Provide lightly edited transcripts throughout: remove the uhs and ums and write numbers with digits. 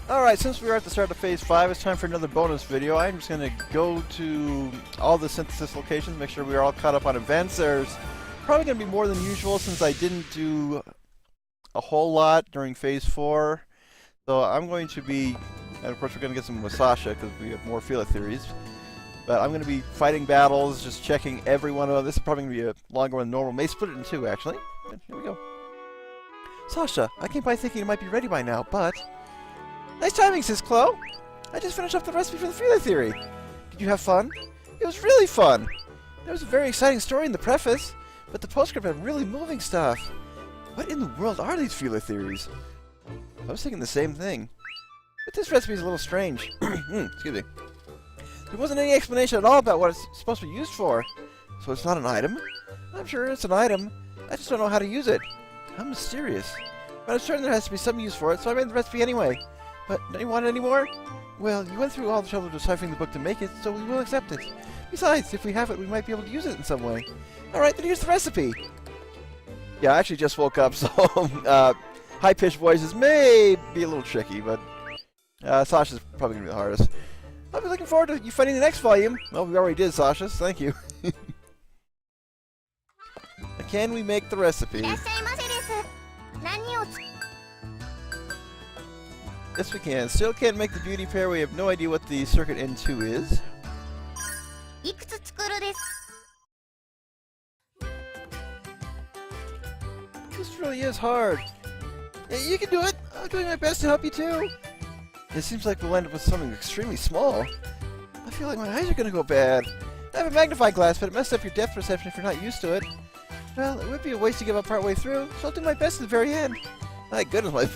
Alright, since we are at the start of Phase 5, it's time for another bonus video. I'm just going to go to all the synthesis locations, make sure we are all caught up on events. There's probably going to be more than usual since I didn't do a whole lot during Phase 4. So I'm going to be, and of course we're going to get some with Sasha because we have more field theories. But I'm going to be fighting battles, just checking every one of them. This is probably going to be a longer one than normal. May split it in two, actually. And here we go. Sasha, I came by thinking it might be ready by now, but... Nice timing, says Chloe. I just finished up the recipe for the field theory. Did you have fun? It was really fun. There was a very exciting story in the preface, but the postscript had really moving stuff. What in the world are these field theories? I was thinking the same thing. But this recipe is a little strange. Excuse me. There wasn't any explanation at all about what it's supposed to be used for. So it's not an item? I'm sure it's an item. I just don't know how to use it. How mysterious. But I'm certain there has to be some use for it, so I made the recipe anyway. But don't you want it anymore? Well, you went through all the trouble of deciphering the book to make it, so we will accept it. Besides, if we have it, we might be able to use it in some way. Alright, then here's the recipe. Yeah, I actually just woke up, so high-pitched voices may be a little tricky, but Sasha's probably going to be the hardest. I'll be looking forward to you finding the next volume. Well, we already did, Sasha's. Thank you. Can we make the recipe? Yes, we can. Still can't make the beauty pair. We have no idea what the circuit N2 is. This really is hard. Yeah, you can do it. I'm doing my best to help you too. It seems like we'll end up with something extremely small. I feel like my eyes are going to go bad. I have a magnifying glass, but it messed up your depth perception if you're not used to it. Well, it would be a waste to give up partway through, so I'll do my best at the very end. My goodness, my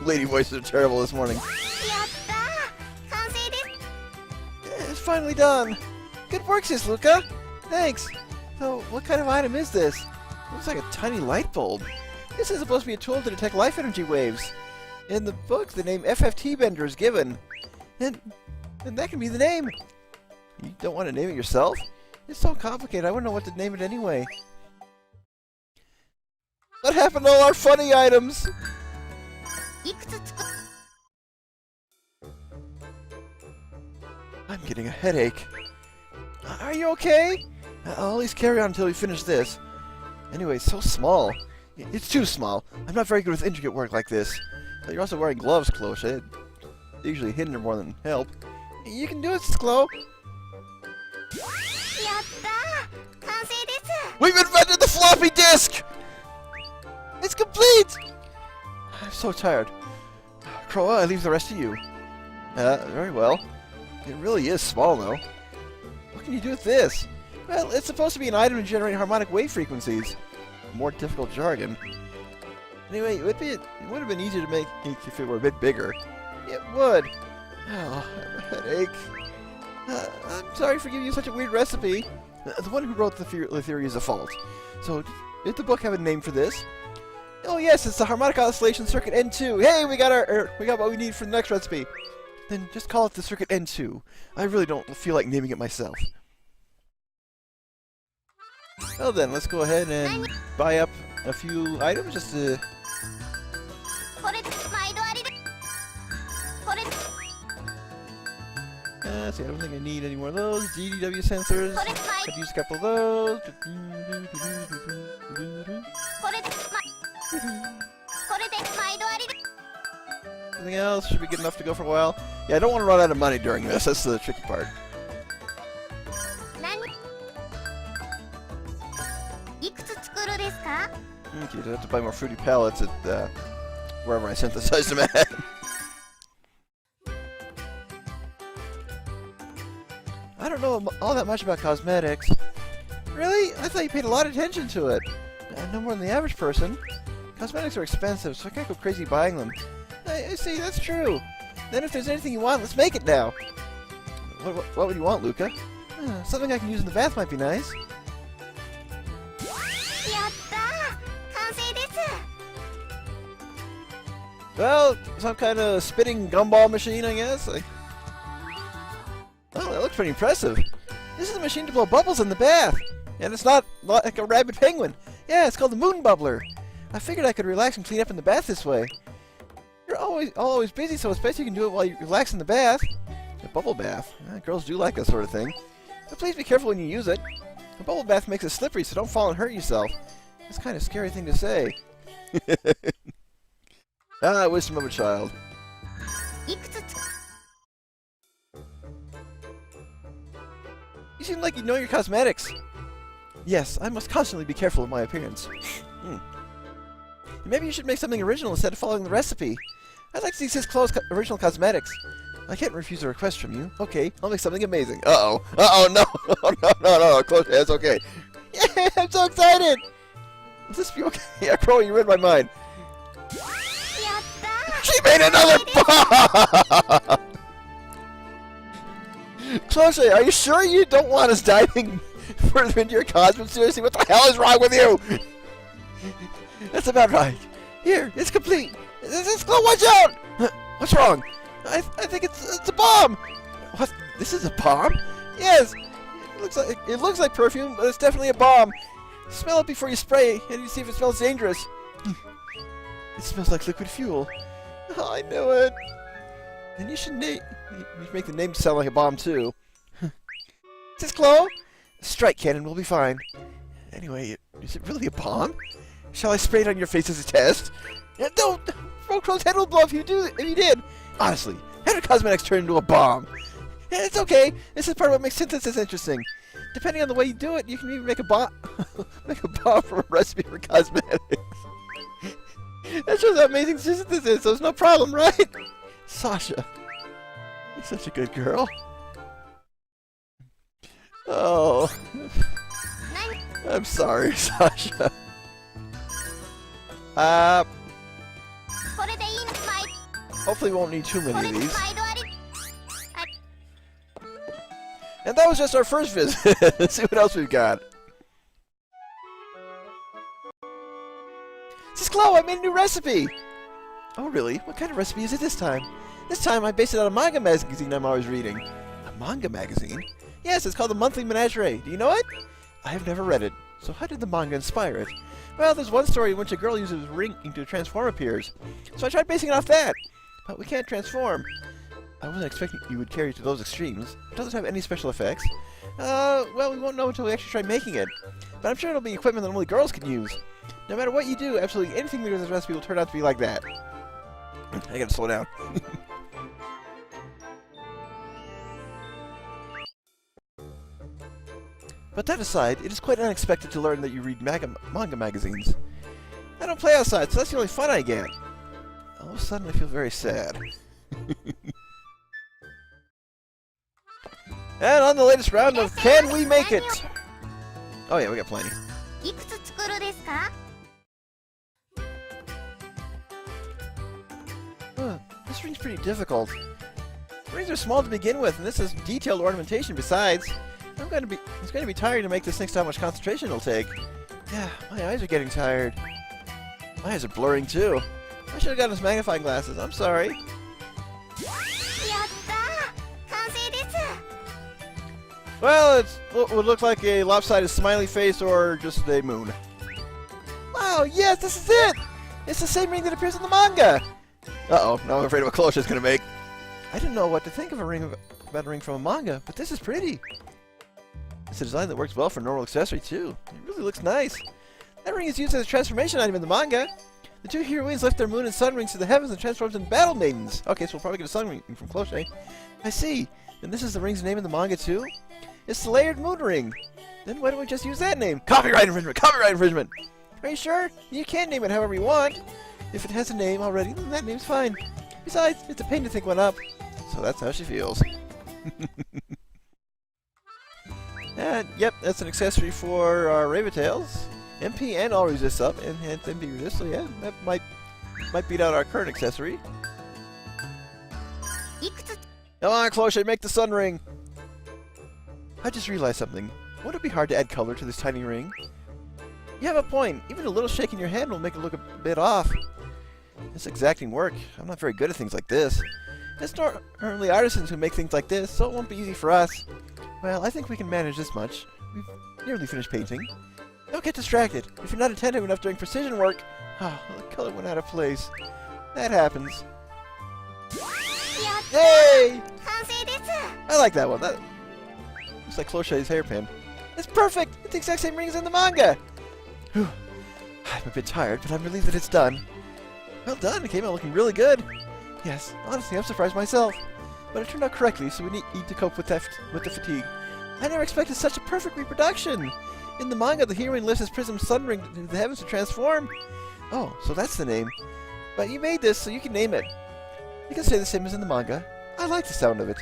lady voices are terrible this morning. It's finally done. Good work, sis Luca. Thanks. So, what kind of item is this? It looks like a tiny light bulb. This is supposed to be a tool to detect life energy waves. In the book, the name FFT Bender is given. And that can be the name. You don't want to name it yourself? It's so complicated, I wouldn't know what to name it anyway. What happened to all our funny items? I'm getting a headache. Are you okay? I'll at least carry on until we finish this. Anyway, it's so small. It's too small. I'm not very good with intricate work like this. You're also wearing gloves, Chloe. They usually hinder more than help. You can do it, Chloe. We've invented the floppy disk! It's complete! I'm so tired. Croa, I leave the rest to you. Very well. It really is small, though. What can you do with this? Well, it's supposed to be an item to generate harmonic wave frequencies. More difficult jargon. Anyway, it would have been easier to make if it were a bit bigger. It would. Oh, I have a headache. I'm sorry for giving you such a weird recipe. The one who wrote the theory is a fault. So, did the book have a name for this? Oh yes, it's the harmonic oscillation circuit N2. Hey, we got what we need for the next recipe. Then just call it the circuit N2. I really don't feel like naming it myself. Well then, let's go ahead and buy up a few items just to... See, I don't think I need any more of those. GDW sensors. I've used a couple of those. Anything else? Should be good enough to go for a while. Yeah, I don't want to run out of money during this. That's the tricky part. Okay, I have to buy more fruity pellets at wherever I synthesized them at. I don't know all that much about cosmetics. Really? I thought you paid a lot of attention to it. No more than the average person. Cosmetics are expensive, so I can't go crazy buying them. I see, that's true. Then if there's anything you want, let's make it now. What would you want, Luca? Something I can use in the bath might be nice. Well, some kind of spitting gumball machine, I guess. Oh, that looks pretty impressive. This is a machine to blow bubbles in the bath. And it's not like a rabid penguin. Yeah, it's called the moon bubbler. I figured I could relax and clean up in the bath this way. You're always busy, so it's best you can do it while you relax in the bath. A bubble bath. Girls do like that sort of thing. But please be careful when you use it. A bubble bath makes it slippery, so don't fall and hurt yourself. That's kind of a scary thing to say. Wisdom of a child. You seem like you know your cosmetics. Yes, I must constantly be careful of my appearance. Maybe you should make something original instead of following the recipe. I'd like to see Sis Chloe's original cosmetics. I can't refuse a request from you. Okay, I'll make something amazing. Uh-oh. Uh-oh, no. No. Chloe, it's okay. Yeah, I'm so excited. Will this be okay? Yeah, Chloe, you read my mind. She made another bomb! Chloe, are you sure you don't want us diving further into your cosmos? Seriously, what the hell is wrong with you? That's about right. Here, it's complete. This Chloe, watch out! What's wrong? I think it's a bomb. What? This is a bomb? Yes. It looks like perfume, but it's definitely a bomb. Smell it before you spray, and you see if it smells dangerous. It smells like liquid fuel. Oh, I knew it. And you should make the name sound like a bomb too. Sis Chloe? Strike cannon will be fine. Anyway, is it really a bomb? Shall I spray it on your face as a test? No, Chloe's head will blow if you did. Honestly, how did cosmetics turn into a bomb? It's okay. This is part of what makes synthesis interesting. Depending on the way you do it, you can even make a bomb from a recipe for cosmetics. That shows how amazing synthesis is, so it's no problem, right? Sasha, you're such a good girl. Oh, I'm sorry, Sasha. Hopefully we won't need too many of these. And that was just our first visit. Let's see what else we've got. Sis Chloe, I made a new recipe! Oh really? What kind of recipe is it this time? This time I based it on a manga magazine I'm always reading. A manga magazine? Yes, it's called the Monthly Menagerie. Do you know it? I have never read it. So how did the manga inspire it? Well, there's one story in which a girl uses ring to transform appears. So I tried basing it off that. But we can't transform. I wasn't expecting you would carry it to those extremes. It doesn't have any special effects. Well, we won't know until we actually try making it. But I'm sure it'll be equipment that only girls can use. No matter what you do, absolutely anything we do with this recipe will turn out to be like that. I gotta slow down. But that aside, it is quite unexpected to learn that you read manga magazines. I don't play outside, so that's the only fun I get. All of a sudden, I feel very sad. And on the latest round of Can We Make It? Oh yeah, we got plenty. This ring's pretty difficult. Rings are small to begin with, and this is detailed ornamentation besides. It's going to be tiring to make this thanks to how much concentration it'll take. Yeah, my eyes are getting tired. My eyes are blurring too. I should have gotten us magnifying glasses. I'm sorry. Well, it would look like a lopsided smiley face or just a moon. Wow, yes, this is it! It's the same ring that appears in the manga! Uh-oh, now I'm afraid of what Closha's gonna make. I didn't know what to think of about a ring from a manga, but this is pretty. It's a design that works well for a normal accessory, too. It really looks nice. That ring is used as a transformation item in the manga. The two heroines lift their moon and sun rings to the heavens and transforms into battle maidens. Okay, so we'll probably get a sun ring from Cloche. I see. And this is the ring's name in the manga, too? It's the layered moon ring. Then why don't we just use that name? Copyright infringement! Copyright infringement! Are you sure? You can name it however you want. If it has a name already, then that name's fine. Besides, it's a pain to think one up. So that's how she feels. And, yep, that's an accessory for our Raventails. MP and All Resist up, and MP Resist, so yeah, that might beat out our current accessory. Come on, Cloche, make the sun ring! I just realized something. Wouldn't it be hard to add color to this tiny ring? You have a point. Even a little shake in your hand will make it look a bit off. It's exacting work. I'm not very good at things like this. It's normally artisans who make things like this, so it won't be easy for us. Well, I think we can manage this much. We've nearly finished painting. Don't get distracted. If you're not attentive enough during precision work, the color went out of place. That happens. I like that one. That looks like Clochet's hairpin. It's perfect! It's the exact same ring as in the manga! Whew. I'm a bit tired, but I'm relieved that it's done. Well done, it came out looking really good. Yes, honestly, I'm surprised myself. But it turned out correctly, so we need to cope with the fatigue. I never expected such a perfect reproduction! In the manga, the heroine lifts his prism sundering into the heavens to transform. Oh, so that's the name. But you made this, so you can name it. You can say the same as in the manga. I like the sound of it.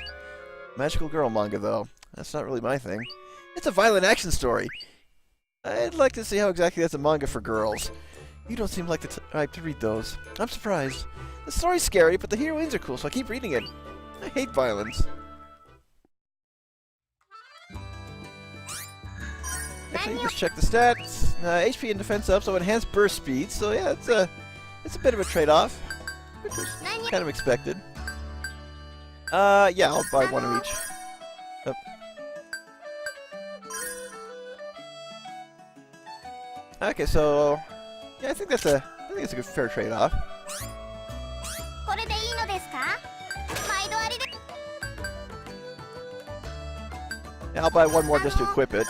Magical girl manga, though. That's not really my thing. It's a violent action story. I'd like to see how exactly that's a manga for girls. You don't seem like the type to read those. I'm surprised. The story's scary, but the heroines are cool, so I keep reading it. I hate violence. Actually, let's check the stats. HP and defense up, so enhanced burst speed. So yeah, it's a bit of a trade-off, which was kind of expected. Yeah, I'll buy one of each. Oh. Okay, so yeah, I think it's a good fair trade-off. Yeah, I'll buy one more just to equip it.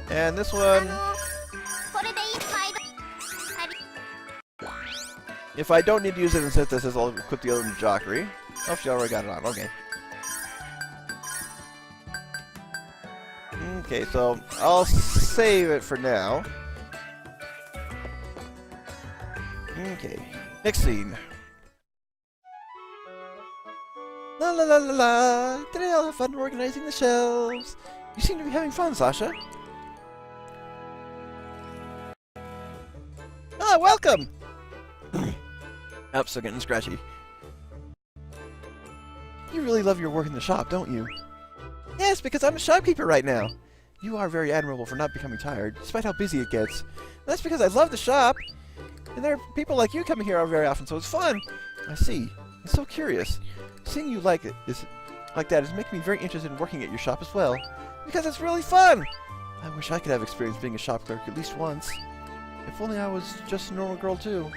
And this one, if I don't need to use it in synthesis, I'll equip the other one to Jockery. Oh, she already got it on. Okay. Okay, so I'll save it for now. Okay, next scene. La la la la la! Today I'll have fun organizing the shelves. You seem to be having fun, Sasha. Ah, welcome! Oh, still getting scratchy. You really love your work in the shop, don't you? Yes, because I'm a shopkeeper right now. You are very admirable for not becoming tired, despite how busy it gets. That's because I love the shop. And there are people like you coming here very often, so it's fun. I see. I'm so curious. Seeing you like that is making me very interested in working at your shop as well. Because it's really fun! I wish I could have experience being a shop clerk at least once. If only I was just a normal girl too.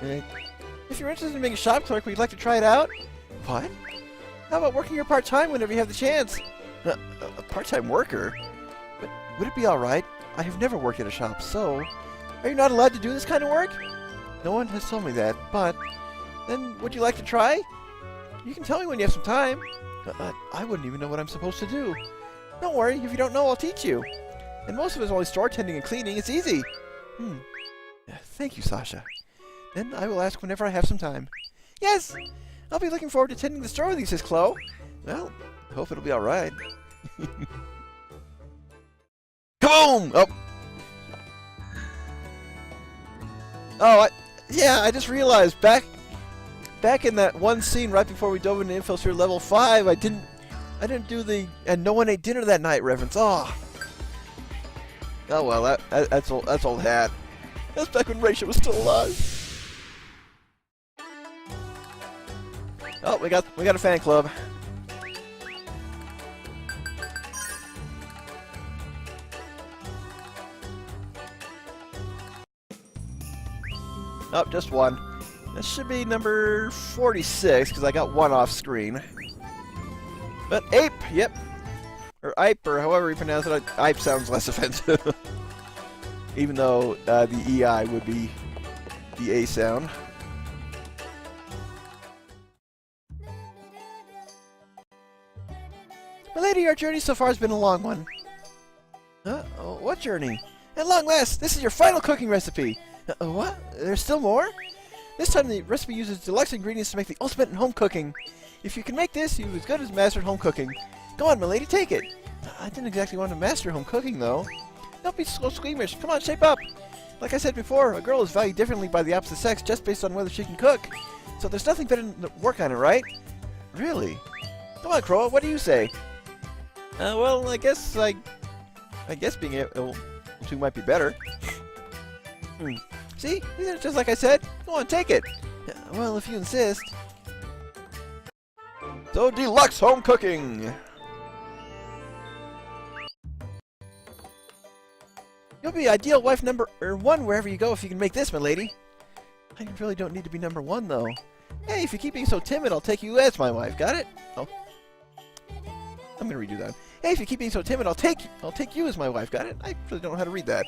If you're interested in being a shop clerk, would you like to try it out? What? How about working here part-time whenever you have the chance? A part-time worker? But would it be alright? I have never worked at a shop, so... Are you not allowed to do this kind of work? No one has told me that, but... Then would you like to try? You can tell me when you have some time. I wouldn't even know what I'm supposed to do. Don't worry, if you don't know, I'll teach you. And most of it's only store tending and cleaning. It's easy. Thank you, Sasha. Then I will ask whenever I have some time. Yes! I'll be looking forward to tending the store with you, says Chloe. Well, I hope it'll be alright. Kaboom! Oh! Oh, yeah, I just realized back in that one scene right before we dove into Infosphere level 5, I didn't do the "and no one ate dinner that night" reference. Oh well, that's old hat. That's back when Rachel was still alive. Oh, we got a fan club. Oh, just one. This should be number 46, because I got one off screen. But Ape, yep. Or Ipe, or however you pronounce it. Ipe sounds less offensive. Even though the EI would be the A sound. Milady, our journey so far has been a long one. Huh? Oh, what journey? At long last, this is your final cooking recipe. What? There's still more? This time the recipe uses deluxe ingredients to make the ultimate in home cooking. If you can make this, you've as good as mastered home cooking. Go on, milady, take it. I didn't exactly want to master home cooking, though. Don't be so squeamish. Come on, shape up. Like I said before, a girl is valued differently by the opposite sex just based on whether she can cook. So there's nothing better than to work on it, right? Really? Come on, Crow, what do you say? Well, I guess being able to might be better. See? Isn't it just like I said? Go on, take it. Well, if you insist. So, deluxe home cooking. You'll be ideal wife number 1 wherever you go if you can make this, my lady. I really don't need to be number 1, though. Hey, if you keep being so timid, I'll take you as my wife. Got it? Oh. I'm gonna redo that. Hey, if you keep being so timid, I'll take you as my wife. Got it? I really don't know how to read that.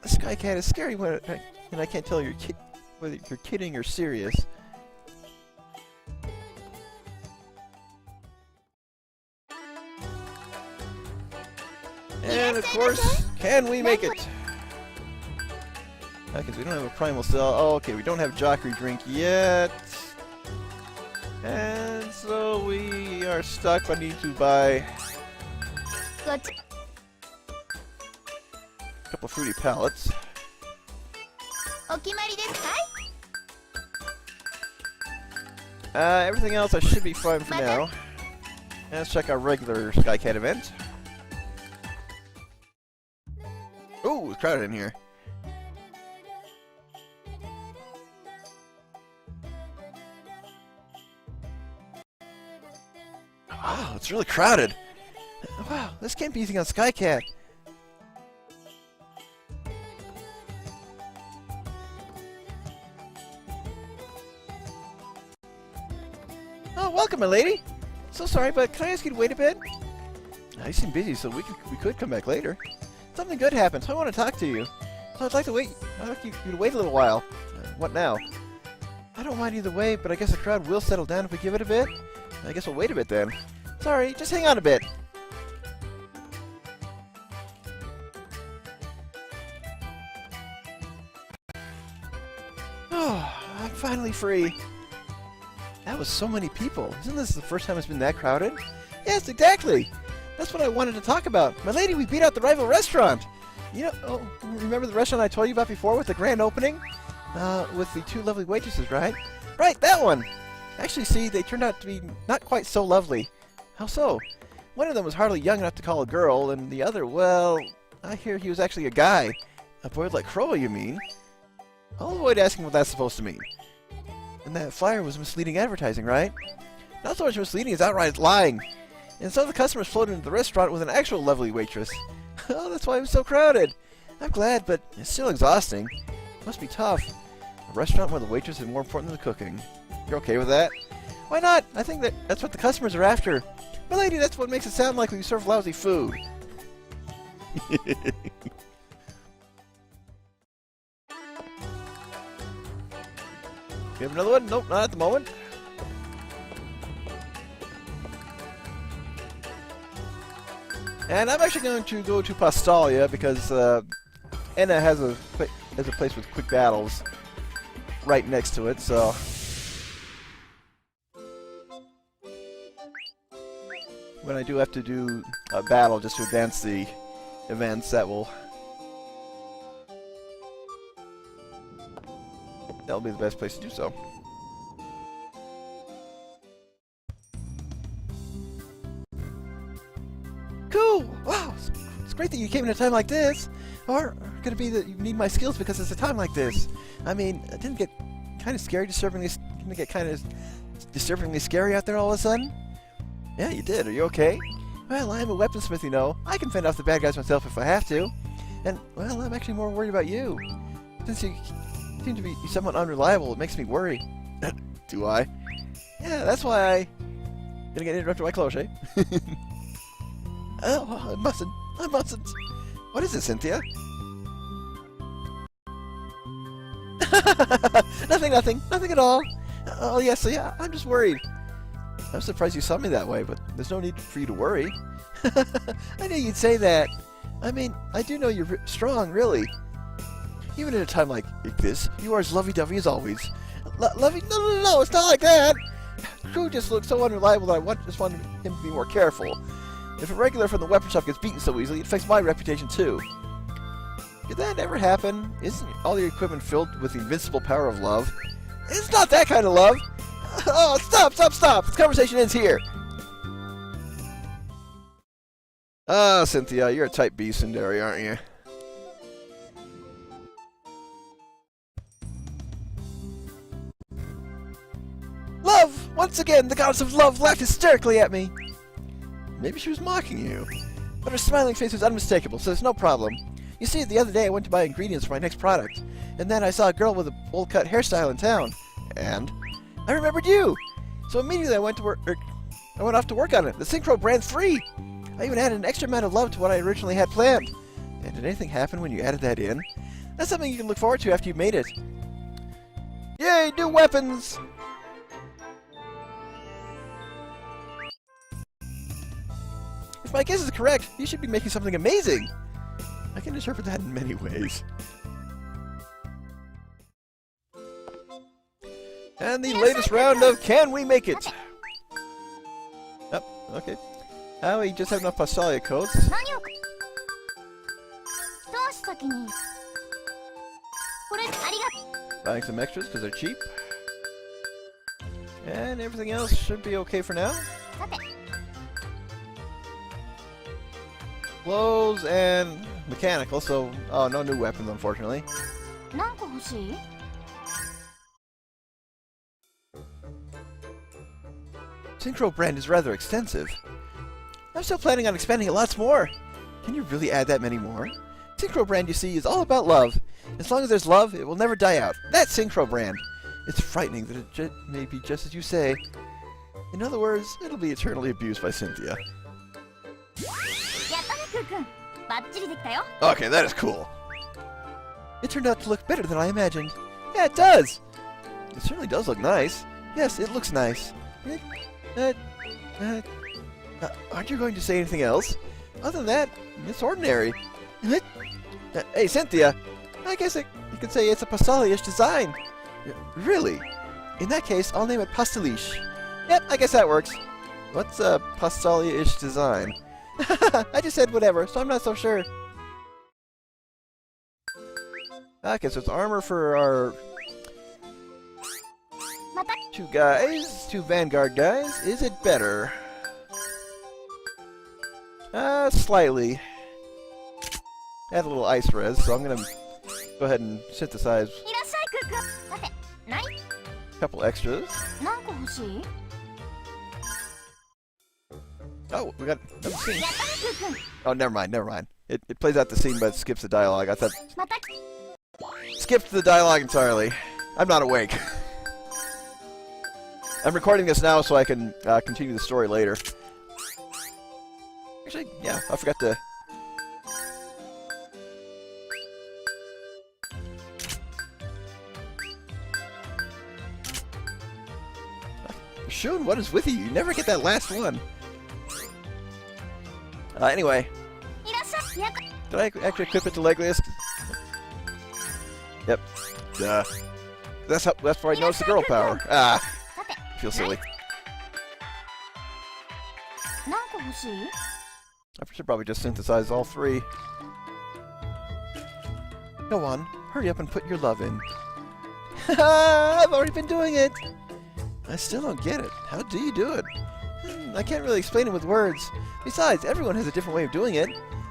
The Sky Cat is scary and I can't tell whether you're kidding or serious. And of course, can we make it? Because we don't have a primal cell. Oh, okay, we don't have Jockey drink yet. And so we are stuck. I need to buy a couple fruity pellets. Everything else I should be fine for now. And let's check our regular Sky Cat event. Ooh, it's crowded in here. Wow, it's really crowded. Wow, this can't be easy on Sky Cat. Oh, welcome, my lady. So sorry, but can I ask you to wait a bit? You seem busy, so we could come back later. Something good happened, so I want to talk to you. So I'd like you to wait a little while. What now? I don't mind either way, but I guess the crowd will settle down if we give it a bit. I guess we'll wait a bit then. Sorry, just hang on a bit. Oh, I'm finally free. That was so many people. Isn't this the first time it's been that crowded? Yes, exactly. That's what I wanted to talk about. My lady, we beat out the rival restaurant. You know, oh, remember the restaurant I told you about before with the grand opening? With the two lovely waitresses, right? Right, that one! Actually, see, they turned out to be not quite so lovely. How so? One of them was hardly young enough to call a girl, and the other, well, I hear he was actually a guy. A boy like Crow, you mean? I'll avoid asking what that's supposed to mean. And that flyer was misleading advertising, right? Not so much misleading as outright lying. And so the customers floated into the restaurant with an actual lovely waitress. Oh, that's why it was so crowded. I'm glad, but it's still exhausting. Must be tough. A restaurant where the waitress is more important than the cooking. You're okay with that? Why not? I think that's what the customers are after. My lady, that's what makes it sound like we serve lousy food. You have another one? Nope, not at the moment. And I'm actually going to go to Pastalia because Enna has a place with quick battles right next to it, so when I do have to do a battle just to advance the events, that'll be the best place to do so. Cool! Wow! It's great that you came in a time like this. Or could it be that you need my skills because it's a time like this? I mean, it didn't get kind of scary, disturbingly scary out there all of a sudden? Yeah, you did. Are you okay? Well, I'm a weaponsmith, you know. I can fend off the bad guys myself if I have to. And, well, I'm actually more worried about you. Since you seem to be somewhat unreliable, it makes me worry. Do I? Yeah, that's why I... Gonna get interrupted by cloche. Oh, I mustn't. What is it, Cynthia? Nothing at all. Oh, yes, so yeah, I'm just worried. I'm surprised you saw me that way, but there's no need for you to worry. I knew you'd say that. I mean, I do know you're strong, really. Even at a time like this, you are as lovey-dovey as always. Lovey? No, it's not like that! Crew just looks so unreliable that I just wanted him to be more careful. If a regular from the weapon shop gets beaten so easily, it affects my reputation too. Did that ever happen? Isn't all your equipment filled with the invincible power of love? It's not that kind of love! Oh, stop! This conversation ends here! Ah, Cynthia, you're a type B tsundere, aren't you? Love! Once again, the goddess of love laughed hysterically at me! Maybe she was mocking you. But her smiling face was unmistakable, so there's no problem. You see, the other day I went to buy ingredients for my next product, and then I saw a girl with a bowl-cut hairstyle in town. And? I remembered you! So immediately I went off to work on it. The Synchro brand's free! I even added an extra amount of love to what I originally had planned. And did anything happen when you added that in? That's something you can look forward to after you've made it. Yay, new weapons! If my guess is correct, you should be making something amazing! I can interpret that in many ways. And the latest round of Can We Make It? Oh, okay. We just have enough Pastalia codes. Buying some extras because they're cheap. And everything else should be okay for now. Clothes and mechanical, so no new weapons unfortunately. Synchro brand is rather extensive. I'm still planning on expanding it lots more. Can you really add that many more? Synchro brand, you see, is all about love. As long as there's love, it will never die out. That's Synchro brand. It's frightening that it may be just as you say. In other words, it'll be eternally abused by Cynthia. Okay, that is cool. It turned out to look better than I imagined. Yeah, it does. It certainly does look nice. Yes, it looks nice. Aren't you going to say anything else? Other than that, it's ordinary. Hey, Cynthia, I guess you could say it's a Pastalia-ish design. Really? In that case, I'll name it Pastaliche. Yep, I guess that works. What's a Pastalia-ish design? I just said whatever, so I'm not so sure. Okay, so it's armor for our two Vanguard guys. Is it better? Slightly. Add a little ice res, so I'm gonna go ahead and synthesize a couple extras. Oh, we got another scene. Oh, never mind. It plays out the scene, but it skips the dialogue. I thought... Skipped the dialogue entirely. I'm not awake. I'm recording this now so I can continue the story later. Actually, yeah, I forgot to... Shun, what is with you? You never get that last one. Anyway. Did I actually equip it to Legliest? Yep. Duh. That's where I noticed the girl power. I feel silly. I should probably just synthesize all three. Go on, hurry up and put your love in. I've already been doing it! I still don't get it. How do you do it? I can't really explain it with words. Besides, everyone has a different way of doing it.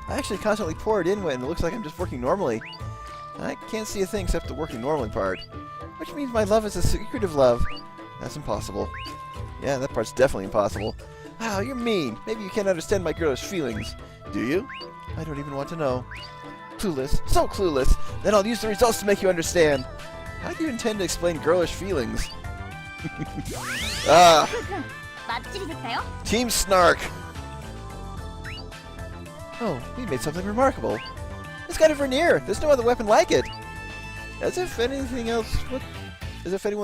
I actually constantly pour it in when it looks like I'm just working normally. I can't see a thing except the working normally part. Which means my love is a secretive love. That's impossible. Yeah, that part's definitely impossible. Wow, you're mean. Maybe you can't understand my girlish feelings. Do you? I don't even want to know. Clueless. So clueless. Then I'll use the results to make you understand. How do you intend to explain girlish feelings? Team Snark. Oh, we made something remarkable. It's got a Vernier. There's no other weapon like it. As if anyone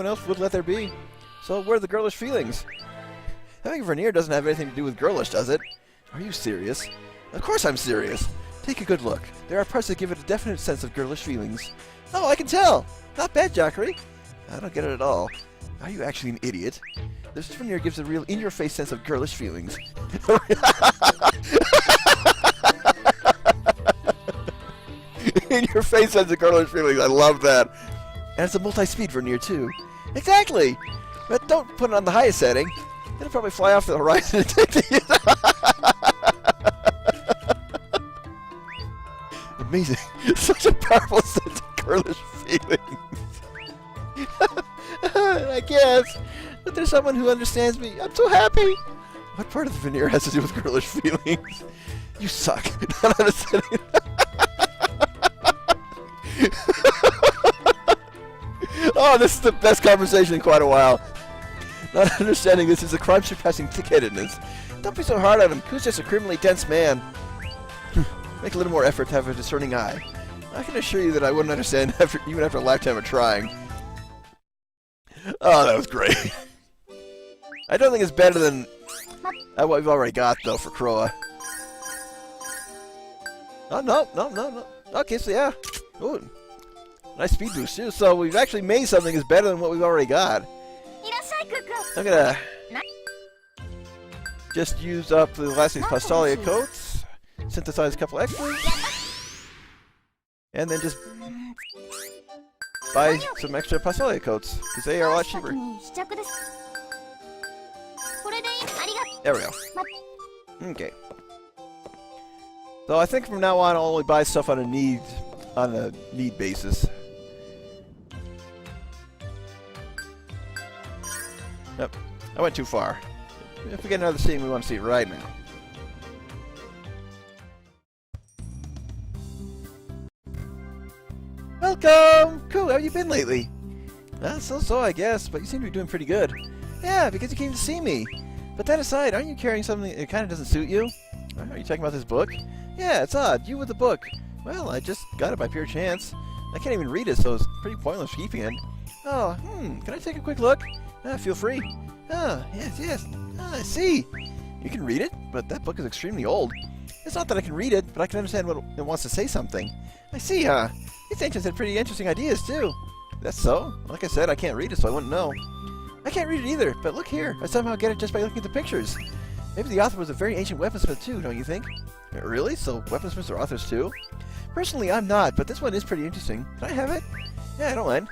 else would let there be. So where are the girlish feelings? Having a Vernier doesn't have anything to do with girlish, does it? Are you serious? Of course I'm serious. Take a good look. There are parts that give it a definite sense of girlish feelings. Oh, I can tell. Not bad, Jackery. I don't get it at all. Are you actually an idiot? This Vernier gives a real in-your-face sense of girlish feelings. In-your-face sense of girlish feelings. I love that. And it's a multi-speed Vernier, too. Exactly! But don't put it on the highest setting. It'll probably fly off the horizon and take the... Amazing. Such a powerful sense of girlish feelings. I guess. But there's someone who understands me. I'm so happy. What part of the Vernier has to do with girlish feelings? You suck. Not understanding. Oh, this is the best conversation in quite a while. Not understanding this is a crime surpassing thick-headedness. Don't be so hard on him. Ku's just a criminally dense man. Make a little more effort to have a discerning eye. I can assure you that I wouldn't understand even after a lifetime of trying. Oh, that was great. I don't think it's better than what we've already got, though, for Croa. Oh, no. Okay, so yeah. Ooh, nice speed boost, too. So we've actually made something that's better than what we've already got. I'm gonna just use up the last of these Pastalia coats, synthesize a couple extras, and then just buy some extra Pastalia coats, because they are a lot cheaper. There we go. Okay. So I think from now on I'll only buy stuff on a need basis. Yep, I went too far. If we get another scene, we want to see it right now. Welcome! Cool, how have you been lately? So I guess, but you seem to be doing pretty good. Yeah, because you came to see me. But that aside, aren't you carrying something that kind of doesn't suit you? Are you talking about this book? Yeah, it's odd. You with the book. Well, I just got it by pure chance. I can't even read it, so it's pretty pointless keeping it. Oh, can I take a quick look? Feel free. Ah, yes. Ah, I see. You can read it, but that book is extremely old. It's not that I can read it, but I can understand what it wants to say something. I see, huh? These ancients had pretty interesting ideas, too. That's so? Like I said, I can't read it, so I wouldn't know. I can't read it either, but look here. I somehow get it just by looking at the pictures. Maybe the author was a very ancient weaponsmith, too, don't you think? Really? So weaponsmiths are authors, too? Personally, I'm not, but this one is pretty interesting. Can I have it? Yeah, I don't mind.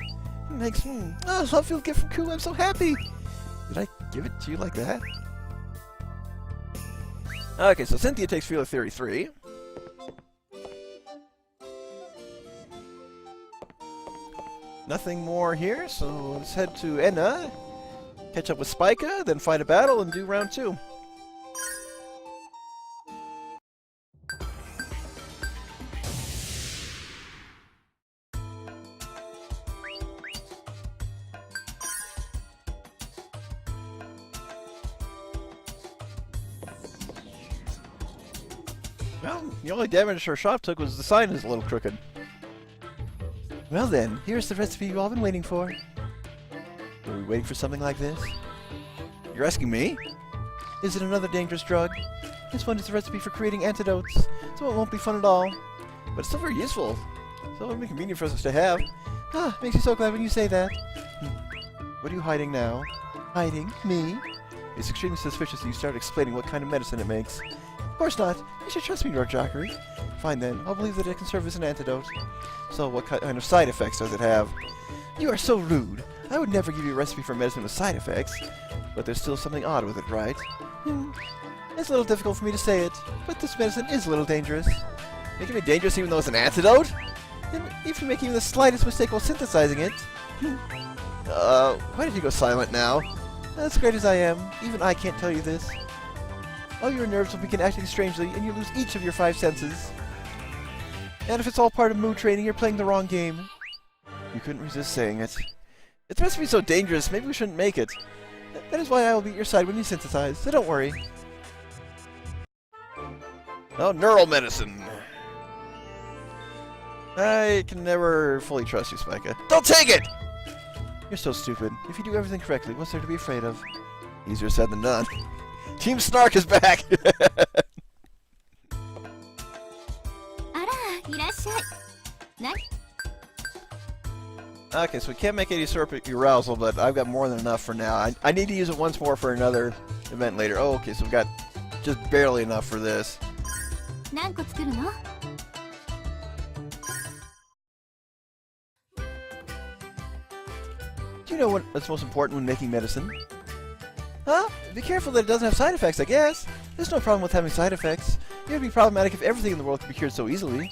Thanks. Oh, love field gift from Ku. I'm so happy. Did I give it to you like that? Okay, so Cynthia takes Feeler Theory 3. Nothing more here, so let's head to Enna, catch up with Spica, then fight a battle and do round 2. Well, the only damage our shop took was the sign is a little crooked. Well then, here's the recipe you've all been waiting for. Were we waiting for something like this? You're asking me? Is it another dangerous drug? This one is the recipe for creating antidotes, so it won't be fun at all. But it's still very useful, so it'll be convenient for us to have. Ah, makes me so glad when you say that. What are you hiding now? Hiding? Me? It's extremely suspicious that you start explaining what kind of medicine it makes. Of course not. You should trust me, Lord Jockery. Fine then, I'll believe that it can serve as an antidote. So what kind of side effects does it have? You are so rude. I would never give you a recipe for medicine with side effects. But there's still something odd with it, right? It's a little difficult for me to say it, but this medicine is a little dangerous. Making it dangerous even though it's an antidote? And if you make even the slightest mistake while synthesizing it... why did you go silent now? As great as I am, even I can't tell you this. All your nerves will begin acting strangely, and you lose each of your 5 senses. And if it's all part of mood training, you're playing the wrong game. You couldn't resist saying it. If the recipe's so dangerous, maybe we shouldn't make it. That is why I will be at your side when you synthesize, so don't worry. Oh, neural medicine. I can never fully trust you, Spica. Don't take it! You're so stupid. If you do everything correctly, what's there to be afraid of? Easier said than done. Team Snark is back! Okay, so we can't make any sort of arousal, but I've got more than enough for now. I need to use it once more for another event later. Oh, okay, so we've got just barely enough for this. Do you know what's most important when making medicine? Huh? Be careful that it doesn't have side effects, I guess. There's no problem with having side effects. It would be problematic if everything in the world could be cured so easily.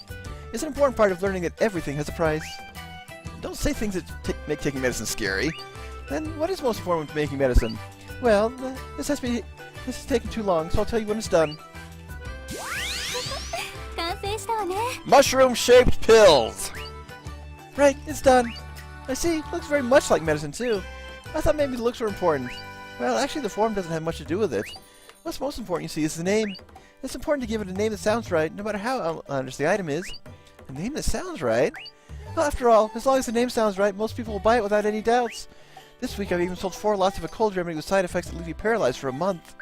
It's an important part of learning that everything has a price. Don't say things that make taking medicine scary. Then what is most important with making medicine? Well, this has taken too long, so I'll tell you when it's done. Mushroom-shaped pills! Right, it's done. I see, looks very much like medicine too. I thought maybe the looks were important. Well, actually the form doesn't have much to do with it. What's most important, you see, is the name. It's important to give it a name that sounds right, no matter how outlandish the item is. A name that sounds right? Well, after all, as long as the name sounds right, most people will buy it without any doubts. This week I've even sold 4 lots of a cold remedy with side effects that leave you paralyzed for a month.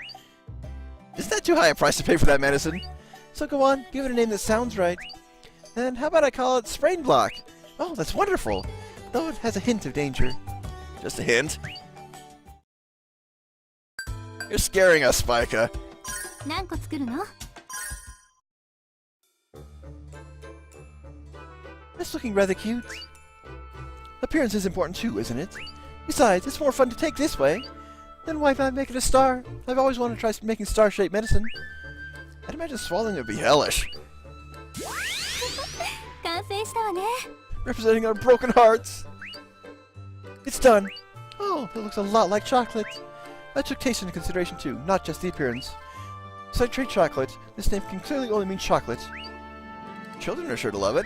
Isn't that too high a price to pay for that medicine? So go on, give it a name that sounds right. And how about I call it Sprain Block? Oh, that's wonderful! Though it has a hint of danger. Just a hint? You're scaring us, Spica. That's looking rather cute. Appearance is important too, isn't it? Besides, it's more fun to take this way. Then why not make it a star? I've always wanted to try making star-shaped medicine. I'd imagine swallowing it would be hellish. Representing our broken hearts. It's done. Oh, it looks a lot like chocolate. I took taste into consideration too, not just the appearance. Citrate chocolate. This name can clearly only mean chocolate. Children are sure to love it.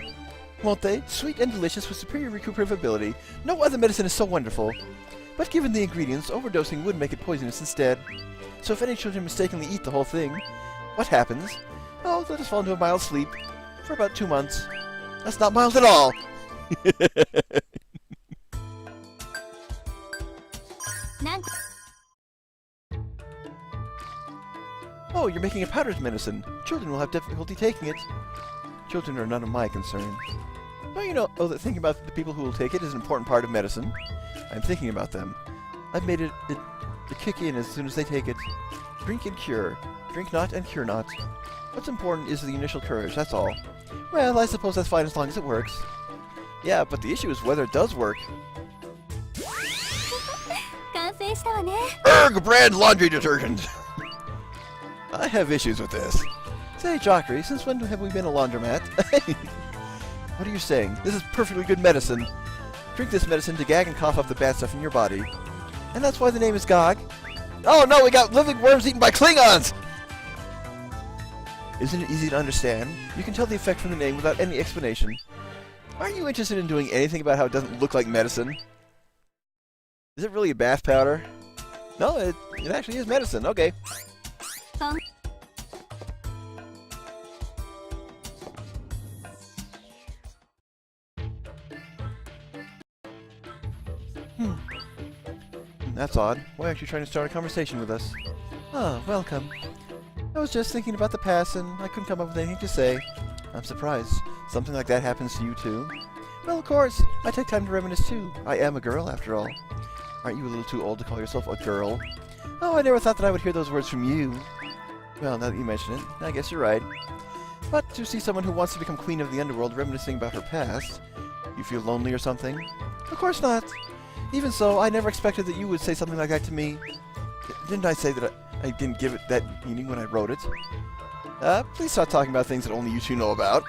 Won't they? Sweet and delicious with superior recuperative ability. No other medicine is so wonderful. But given the ingredients, overdosing would make it poisonous instead. So if any children mistakenly eat the whole thing, what happens? Oh, they'll just fall into a mild sleep. For about 2 months. That's not mild at all! Oh, you're making a powdered medicine. Children will have difficulty taking it. Children are none of my concern. Don't you know that thinking about the people who will take it is an important part of medicine? I'm thinking about them. I've made it to kick in as soon as they take it. Drink and cure. Drink not and cure not. What's important is the initial courage, that's all. Well, I suppose that's fine as long as it works. Yeah, but the issue is whether it does work. Erg! Brand laundry detergent! I have issues with this. Say, Jockry, since when have we been a laundromat? What are you saying? This is perfectly good medicine. Drink this medicine to gag and cough up the bad stuff in your body. And that's why the name is Gog. Oh no, we got living worms eaten by Klingons! Isn't it easy to understand? You can tell the effect from the name without any explanation. Aren't you interested in doing anything about how it doesn't look like medicine? Is it really a bath powder? No, it actually is medicine. Okay. That's odd. Why aren't you trying to start a conversation with us? Ah, welcome. I was just thinking about the past and I couldn't come up with anything to say. I'm surprised. Something like that happens to you too? Well, of course. I take time to reminisce too. I am a girl, after all. Aren't you a little too old to call yourself a girl? Oh, I never thought that I would hear those words from you. Well, now that you mention it, I guess you're right. But to see someone who wants to become queen of the underworld reminiscing about her past, you feel lonely or something? Of course not. Even so, I never expected that you would say something like that to me. Didn't I say that I didn't give it that meaning when I wrote it? Please stop talking about things that only you two know about.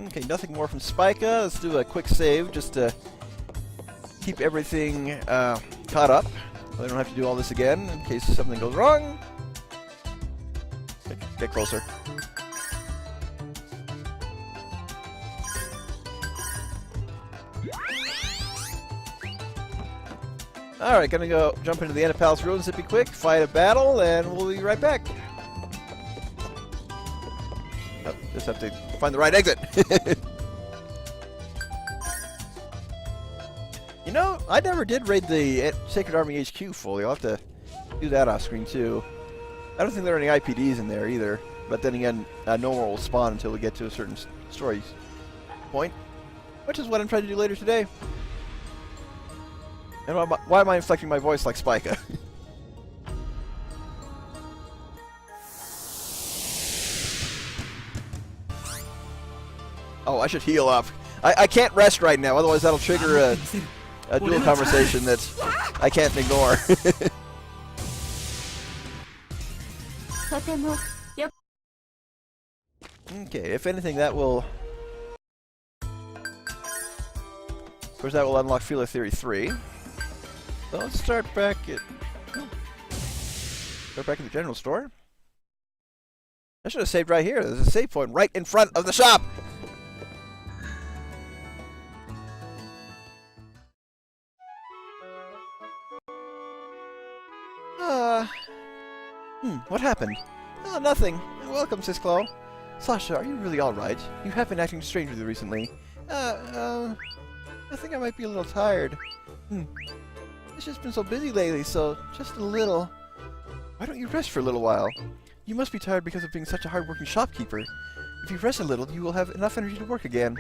Okay, nothing more from Spica. Let's do a quick save just to keep everything caught up. I don't have to do all this again in case something goes wrong. Get closer. Alright, gonna go jump into the end of Palace Ruins, be quick, fight a battle, and we'll be right back. Oh, just have to find the right exit. You know, I never did raid the Sacred Army HQ fully. I'll have to do that off screen too. I don't think there are any IPDs in there either. But then again, no more will spawn until we get to a certain story point. Which is what I'm trying to do later today. And why am I inflecting my voice like Spica? Oh, I should heal up. I can't rest right now, otherwise that'll trigger a dual conversation that I can't ignore. Okay, if anything, that will... Of course, that will unlock Feeler Theory 3. So let's start back at... Start back at the general store. I should have saved right here. There's a save point right in front of the shop! happened? Oh, nothing. Welcome, Sis Chloe. Sasha, are you really alright? You have been acting strangely recently. I think I might be a little tired. It's just been so busy lately, so just a little. Why don't you rest for a little while? You must be tired because of being such a hard-working shopkeeper. If you rest a little, you will have enough energy to work again.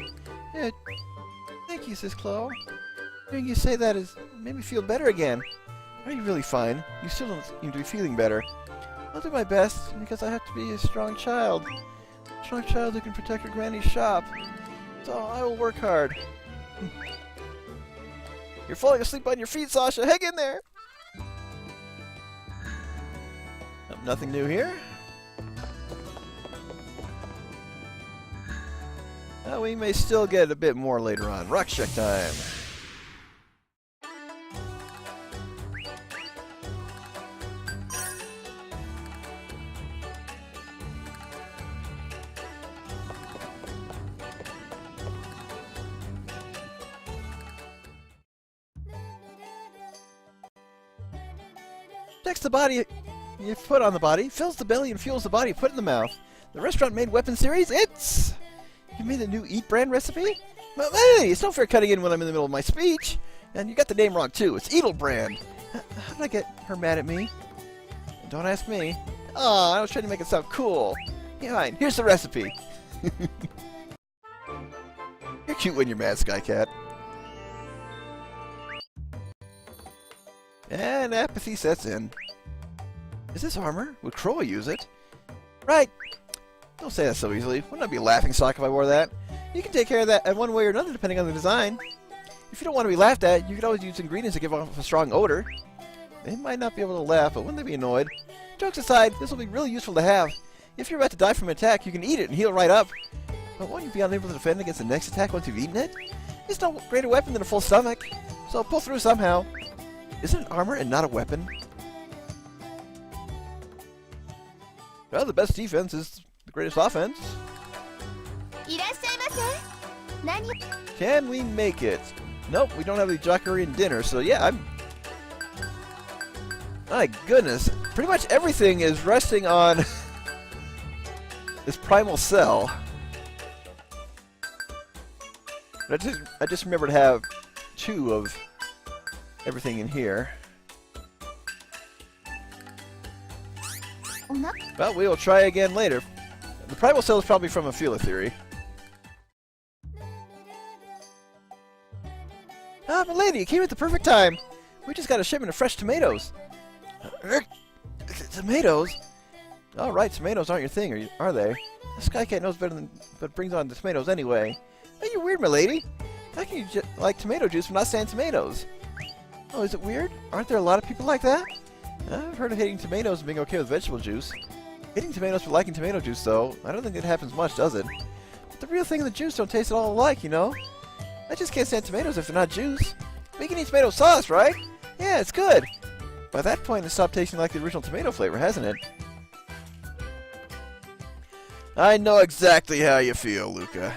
Thank you, Sis Chloe. Hearing you say that has made me feel better again. Are you really fine? You still don't seem to be feeling better. I'll do my best, because I have to be a strong child. A strong child who can protect her granny's shop. So I will work hard. You're falling asleep on your feet, Sasha! Hang in there! Nothing new here. We may still get a bit more later on. Rock check time. Protects the body you put on the body, fills the belly and fuels the body you put in the mouth. The restaurant-made weapon series, it's... You made a new Eat brand recipe? Well, hey, it's no fair cutting in when I'm in the middle of my speech. And you got the name wrong, too. It's Eatle brand. How did I get her mad at me? Don't ask me. Oh, I was trying to make it sound cool. Yeah, fine. Here's the recipe. You're cute when you're mad, Sky Cat. And apathy sets in. Is this armor? Would Crow use it? Right. Don't say that so easily. Wouldn't I be a laughingstock if I wore that? You can take care of that in one way or another depending on the design. If you don't want to be laughed at, you could always use ingredients to give off a strong odor. They might not be able to laugh, but wouldn't they be annoyed? Jokes aside, this will be really useful to have. If you're about to die from an attack, you can eat it and heal right up. But won't you be unable to defend against the next attack once you've eaten it? It's no greater weapon than a full stomach. So pull through somehow. Is it an armor and not a weapon? Well, the best defense is the greatest offense. Can we make it? Nope, we don't have the Jokerian dinner, so yeah, My goodness, pretty much everything is resting on this primal cell. But I just remember to have 2 of everything in here. But we will try again later. The primal cell is probably from a Fila theory. Ah, milady, you came at the perfect time. We just got a shipment of fresh tomatoes. Tomatoes? Oh, right, tomatoes aren't your thing, are they? The Sky Cat knows better than, but brings on the tomatoes anyway. Hey, you're weird, milady. How can you like tomato juice from not saying tomatoes? Oh, is it weird? Aren't there a lot of people like that? I've heard of hating tomatoes and being okay with vegetable juice. Hating tomatoes for liking tomato juice, though, I don't think it happens much, does it? But the real thing and the juice don't taste at all alike, you know? I just can't stand tomatoes if they're not juice. We can eat tomato sauce, right? Yeah, it's good. By that point, it's stopped tasting like the original tomato flavor, hasn't it? I know exactly how you feel, Luca.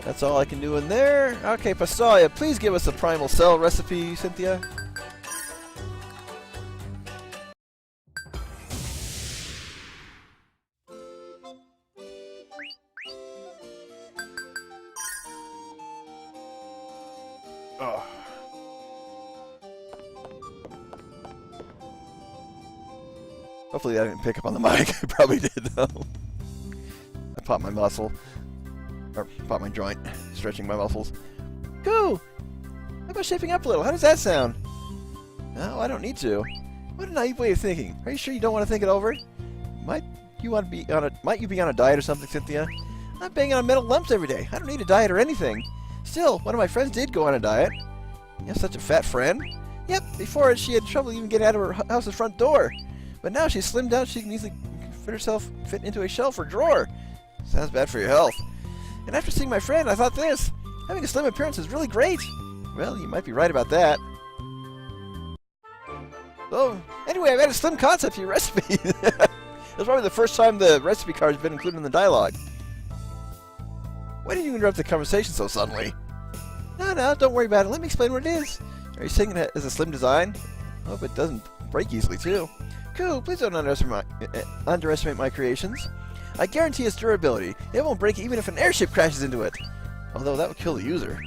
That's all I can do in there. Okay, Pastalia, please give us a primal cell recipe, Cynthia. Oh. Hopefully I didn't pick up on the mic. I probably did, though. I popped my muscle. Or pop my joint, stretching my muscles. Go! How about shaping up a little? How does that sound? No, I don't need to. What a naive way of thinking. Are you sure you don't want to think it over? Might you be on a diet or something, Cynthia? I'm banging on metal lumps every day. I don't need a diet or anything. Still, one of my friends did go on a diet. You have such a fat friend? Yep, before she had trouble even getting out of her house's front door. But now she's slimmed down, she can easily fit into a shelf or drawer. Sounds bad for your health. And after seeing my friend, I thought this. Having a slim appearance is really great. Well, you might be right about that. So, anyway, I've added a slim concept to your recipe. It's probably the first time the recipe card has been included in the dialogue. Why did you interrupt the conversation so suddenly? No, don't worry about it. Let me explain what it is. Are you saying it as a slim design? Hope it doesn't break easily, too. Cool, please don't underestimate my creations. I guarantee its durability. It won't break even if an airship crashes into it. Although that would kill the user.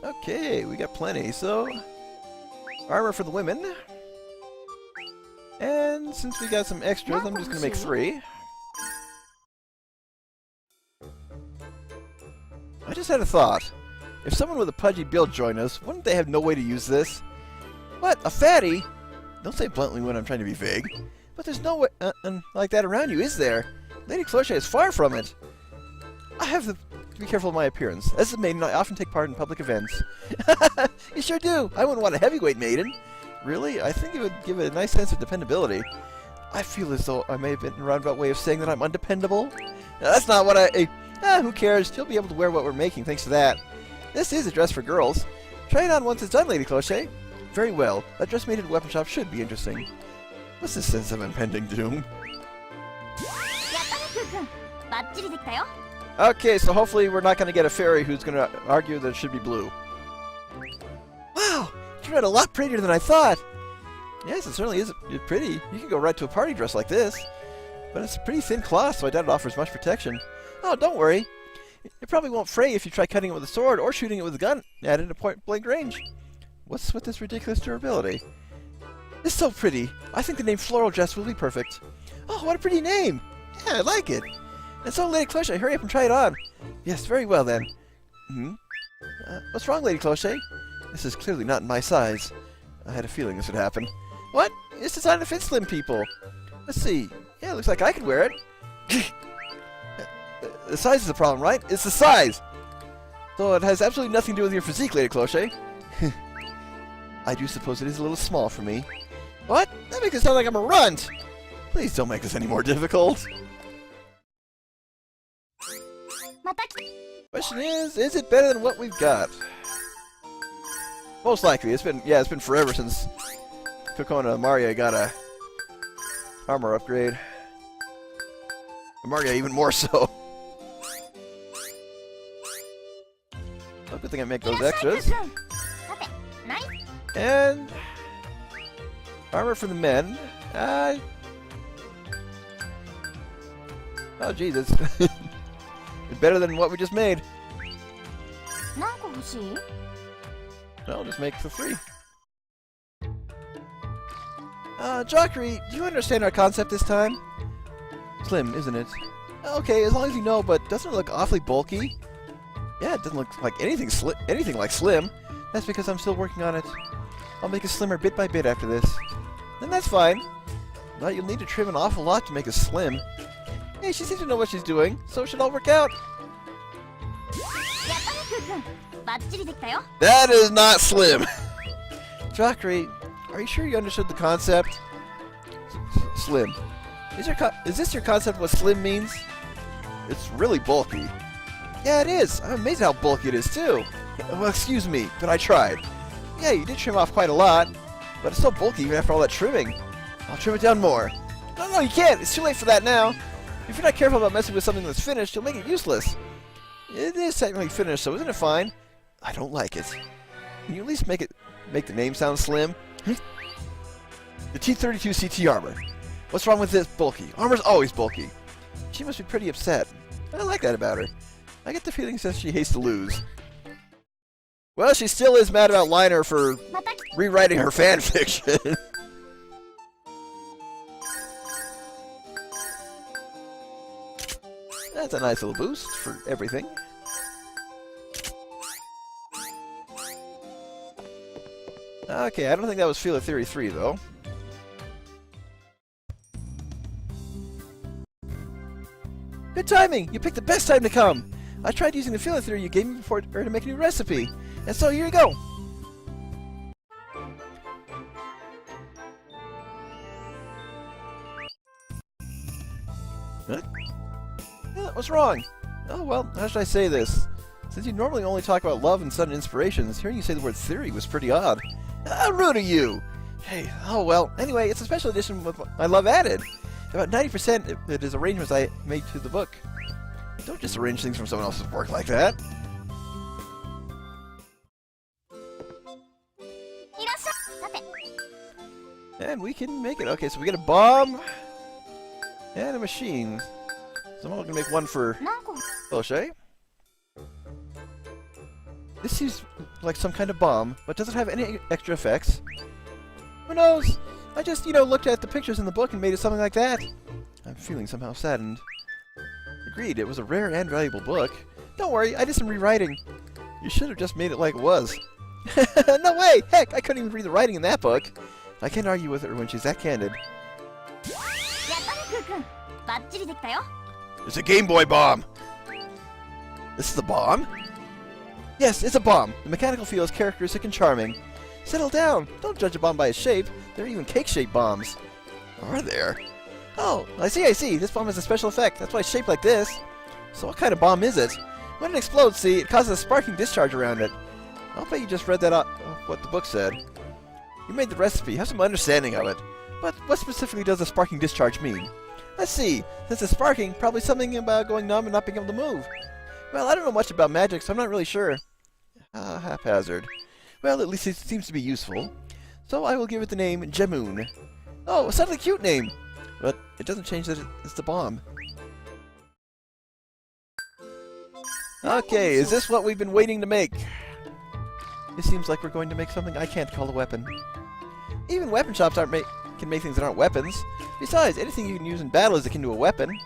Okay, we got plenty, so... armor for the women. And since we got some extras, I'm just gonna make 3. I just had a thought. If someone with a pudgy build joined us, wouldn't they have no way to use this? What? A fatty? Don't say bluntly when I'm trying to be vague. But there's no way like that around you, is there? Lady Cloche is far from it. I have to be careful of my appearance. As a maiden, I often take part in public events. You sure do. I wouldn't want a heavyweight maiden. Really? I think it would give it a nice sense of dependability. I feel as though I may have been a roundabout way of saying that I'm undependable. Now, that's not what who cares? She'll be able to wear what we're making thanks to that. This is a dress for girls. Try it on once it's done, Lady Cloche. Very well. A dress made at a weapon shop should be interesting. What's the sense of impending doom? Okay, so hopefully we're not going to get a fairy who's going to argue that it should be blue. Wow! It turned out a lot prettier than I thought! Yes, it certainly is pretty. You can go right to a party dress like this. But it's a pretty thin cloth, so I doubt it offers much protection. Oh, don't worry. It probably won't fray if you try cutting it with a sword or shooting it with a gun at it at point-blank range. What's with this ridiculous durability? It's so pretty. I think the name Floral Dress will be perfect. Oh, what a pretty name! Yeah, I like it. And so, Lady Cloche, hurry up and try it on. Yes, very well then. What's wrong, Lady Cloche? This is clearly not in my size. I had a feeling this would happen. What? It's designed to fit slim people. Let's see. Yeah, looks like I could wear it. The size is the problem, right? It's the size! Though it has absolutely nothing to do with your physique, Lady Cloche. I do suppose it is a little small for me. What? That makes it sound like I'm a runt! Please don't make this any more difficult. Question is it better than what we've got? Most likely. It's been forever since Kokona Maria got a armor upgrade. Maria even more so. Oh, good thing I make those extras. And armor for the men. Oh geez, it's better than what we just made. I'll just make for 3. Jockery, do you understand our concept this time? Slim, isn't it? Okay, as long as you know, but doesn't it look awfully bulky? Yeah, it doesn't look like anything like slim. That's because I'm still working on it. I'll make it slimmer bit by bit after this. Then that's fine. But you'll need to trim an awful lot to make it slim. Hey, she seems to know what she's doing, so it should all work out. That is not slim! Jockery, are you sure you understood the concept? Slim. Is this your concept of what slim means? It's really bulky. Yeah, it is. I'm amazed how bulky it is, too. Well, excuse me, but I tried. Yeah, you did trim off quite a lot, but it's so bulky even after all that trimming. I'll trim it down more. No, you can't. It's too late for that now. If you're not careful about messing with something that's finished, you'll make it useless. It is technically finished, so isn't it fine? I don't like it. Can you at least make the name sound slim? The T-32 CT armor. What's wrong with this bulky? Armor's always bulky. She must be pretty upset. I like that about her. I get the feeling since she hates to lose. Well, she still is mad about Liner for rewriting her fanfiction. That's a nice little boost for everything. Okay, I don't think that was Feeler Theory 3, though. Good timing! You picked the best time to come! I tried using the Feeler Theory you gave me before to make a new recipe. And so here you go! Huh? Yeah, what's wrong? Oh, well, how should I say this? Since you normally only talk about love and sudden inspirations, hearing you say the word theory was pretty odd. How rude of you! Hey, oh well, anyway, it's a special edition with my love added. About 90% of it is arrangements I made to the book. Don't just arrange things from someone else's work like that. And we can make it. Okay, so we get a bomb and a machine. So I'm going to make one for O'Shea. This seems like some kind of bomb, but does it have any extra effects? Who knows? I just, looked at the pictures in the book and made it something like that. I'm feeling somehow saddened. Agreed, it was a rare and valuable book. Don't worry, I did some rewriting. You should have just made it like it was. No way! Heck, I couldn't even read the writing in that book. I can't argue with her when she's that candid. It's a Game Boy bomb! This is a bomb? Yes, it's a bomb. The mechanical feel is characteristic and charming. Settle down. Don't judge a bomb by its shape. There are even cake-shaped bombs. Are there? Oh, I see. This bomb has a special effect. That's why it's shaped like this. So what kind of bomb is it? When it explodes, see, it causes a sparking discharge around it. I'll bet you just read that out what the book said. You made the recipe. Have some understanding of it. But what specifically does a sparking discharge mean? Let's see. Since it's sparking, probably something about going numb and not being able to move. Well, I don't know much about magic, so I'm not really sure. Haphazard. Well, at least it seems to be useful. So I will give it the name Jamoon. Oh, a suddenly cute name! But it doesn't change that it's the bomb. Okay, is this what we've been waiting to make? It seems like we're going to make something I can't call a weapon. Even weapon shops can make things that aren't weapons. Besides, anything you can use in battle is akin to a weapon.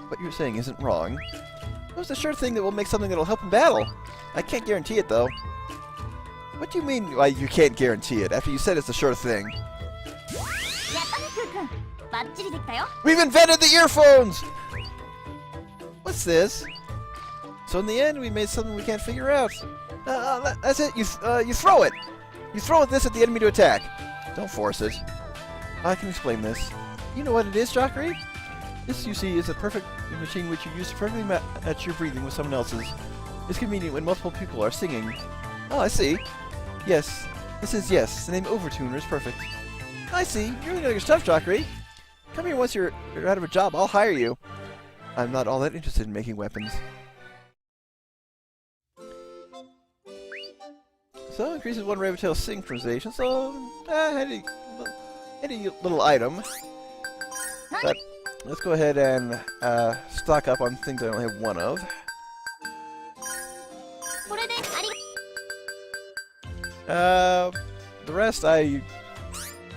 What you're saying isn't wrong. It was a sure thing that will make something that'll help in battle. I can't guarantee it, though. What do you mean you can't guarantee it, after you said it's a sure thing? We've invented the earphones! What's this? So in the end, we made something we can't figure out. That's it. You throw it. You throw this at the enemy to attack. Don't force it. I can explain this. You know what it is, Jackery? This, you see, is a perfect machine which you use to perfectly match your breathing with someone else's. It's convenient when multiple people are singing. Oh, I see. Yes. This is yes. The name Overtuner is perfect. I see. You're really got your stuff, Jackery. Come here once you're out of a job. I'll hire you. I'm not all that interested in making weapons. So, increases one rabbit tail synchronization, so, handy little item. But, let's go ahead and, stock up on things I only have one of. The rest I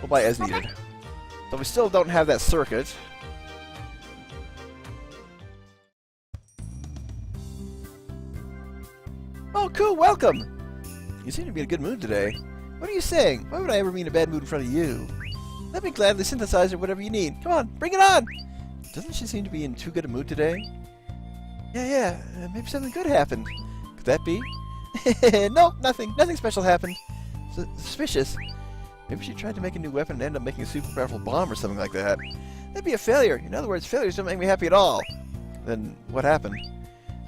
will buy as needed. But we still don't have that circuit. Oh, cool, welcome! You seem to be in a good mood today. What are you saying? Why would I ever be in a bad mood in front of you? Let me gladly synthesize or whatever you need. Come on, bring it on! Doesn't she seem to be in too good a mood today? Yeah, maybe something good happened. Could that be? No, nothing. Nothing special happened. Suspicious. Maybe she tried to make a new weapon and ended up making a super powerful bomb or something like that. That'd be a failure. In other words, failures don't make me happy at all. Then, what happened?